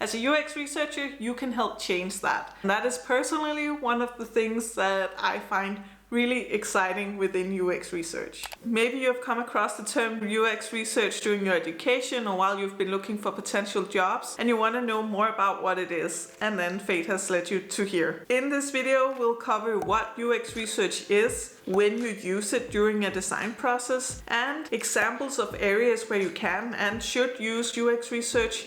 As a UX researcher, you can help change that. And that is personally one of the things that I find really exciting within UX research. Maybe you've come across the term UX research during your education or while you've been looking for potential jobs and you want to know more about what it is, and then fate has led you to here. In this video, we'll cover what UX research is, when you use it during a design process, and examples of areas where you can and should use UX research.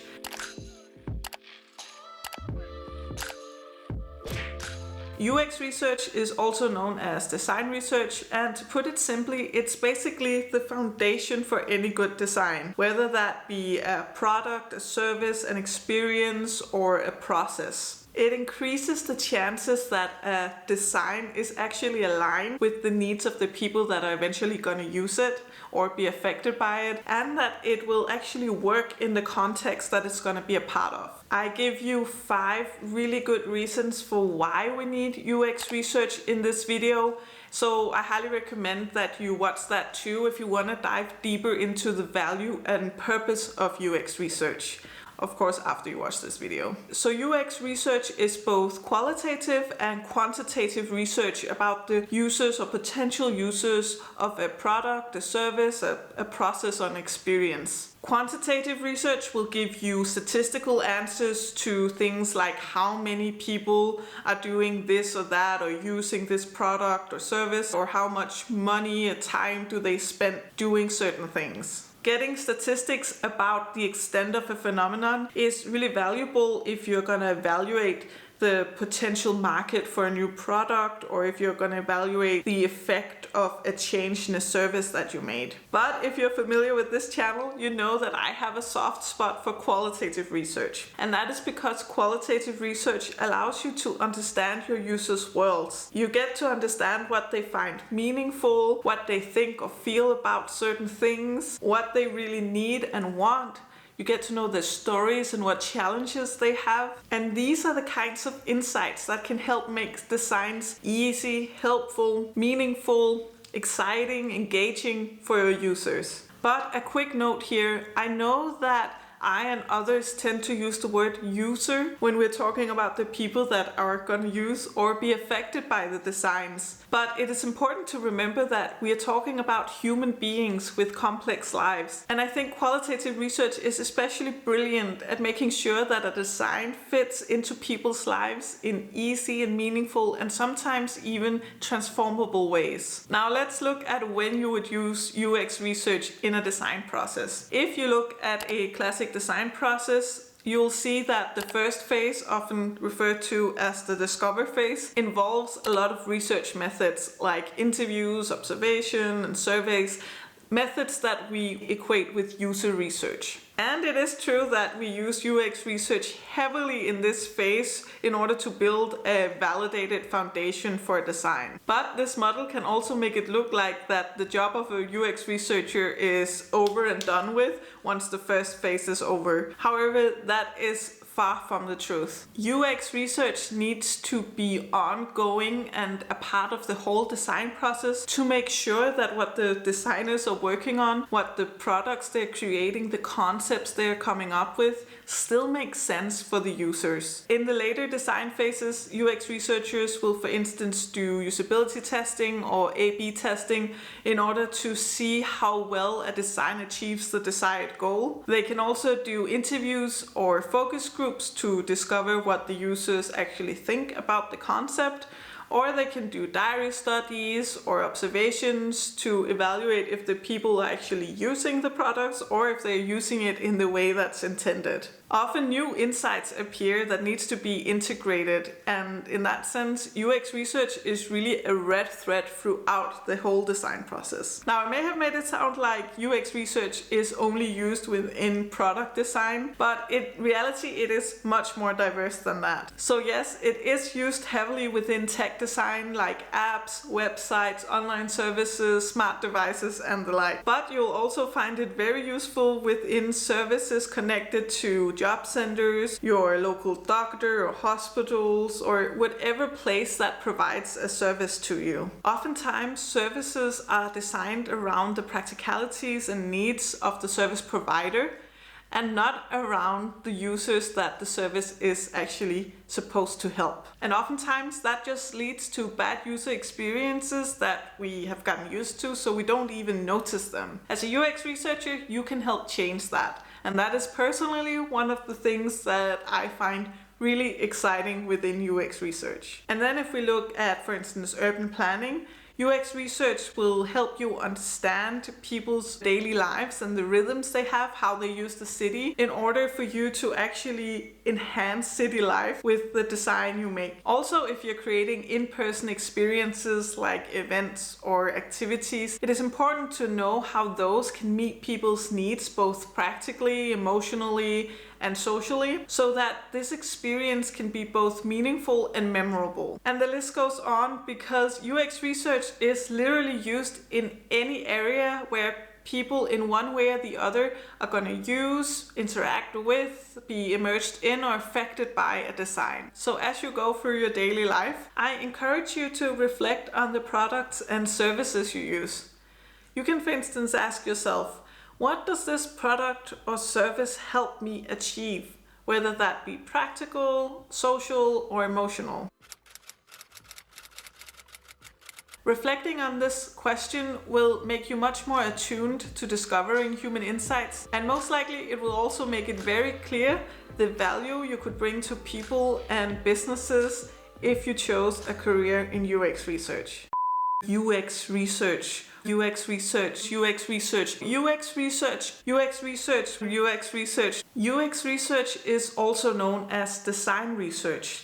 UX research is also known as design research, and to put it simply, it's basically the foundation for any good design, whether that be a product, a service, an experience, or a process. It increases the chances that a design is actually aligned with the needs of the people that are eventually going to use it or be affected by it, and that it will actually work in the context that it's going to be a part of. I give you 5 really good reasons for why we need UX research in this video. So I highly recommend that you watch that too if you want to dive deeper into the value and purpose of UX research. Of course, after you watch this video. So UX research is both qualitative and quantitative research about the users or potential users of a product, a service, a process, or an experience. Quantitative research will give you statistical answers to things like how many people are doing this or that or using this product or service, or how much money or time do they spend doing certain things. Getting statistics about the extent of a phenomenon is really valuable if you're going to evaluate the potential market for a new product, or if you're going to evaluate the effect of a change in a service that you made. But if you're familiar with this channel, you know that I have a soft spot for qualitative research. And that is because qualitative research allows you to understand your users' worlds. You get to understand what they find meaningful, what they think or feel about certain things, what they really need and want. You get to know their stories and what challenges they have. And these are the kinds of insights that can help make designs easy, helpful, meaningful, exciting, engaging for your users. But a quick note here, I know that I and others tend to use the word user when we're talking about the people that are going to use or be affected by the designs. But it is important to remember that we are talking about human beings with complex lives. And I think qualitative research is especially brilliant at making sure that a design fits into people's lives in easy and meaningful and sometimes even transformable ways. Now let's look at when you would use UX research in a design process. If you look at a classic design process, you'll see that the first phase, often referred to as the discover phase, involves a lot of research methods like interviews, observation, and surveys, methods that we equate with user research. And it is true that we use UX research heavily in this phase in order to build a validated foundation for a design. But this model can also make it look like that the job of a UX researcher is over and done with once the first phase is over. However, that is far from the truth. UX research needs to be ongoing and a part of the whole design process to make sure that what the designers are working on, what the products they're creating, the concepts they're coming up with, still makes sense for the users. In the later design phases, UX researchers will, for instance, do usability testing or A/B testing in order to see how well a design achieves the desired goal. They can also do interviews or focus groups to discover what the users actually think about the concept, or they can do diary studies or observations to evaluate if the people are actually using the products or if they're using it in the way that's intended. Often new insights appear that needs to be integrated, and in that sense, UX research is really a red thread throughout the whole design process. Now, I may have made it sound like UX research is only used within product design, but in reality, it is much more diverse than that. So yes, it is used heavily within tech design like apps, websites, online services, smart devices, and the like. But you'll also find it very useful within services connected to job centers, your local doctor or hospitals, or whatever place that provides a service to you. Oftentimes, services are designed around the practicalities and needs of the service provider, and not around the users that the service is actually supposed to help. And oftentimes that just leads to bad user experiences that we have gotten used to, so we don't even notice them. As a UX researcher, you can help change that. And that is personally one of the things that I find really exciting within UX research. And then if we look at, for instance, urban planning, UX research will help you understand people's daily lives and the rhythms they have, how they use the city, in order for you to actually enhance city life with the design you make. Also, if you're creating in-person experiences like events or activities, it is important to know how those can meet people's needs both practically, emotionally, and socially, so that this experience can be both meaningful and memorable. And the list goes on because UX research is literally used in any area where people in one way or the other are going to use, interact with, be immersed in or affected by a design. So as you go through your daily life, I encourage you to reflect on the products and services you use. You can, for instance, ask yourself, what does this product or service help me achieve, whether that be practical, social, or emotional? Reflecting on this question will make you much more attuned to discovering human insights, and most likely it will also make it very clear the value you could bring to people and businesses if you chose a career in UX research. UX research, UX research, UX research, UX research, UX research, UX research. UX research is also known as design research.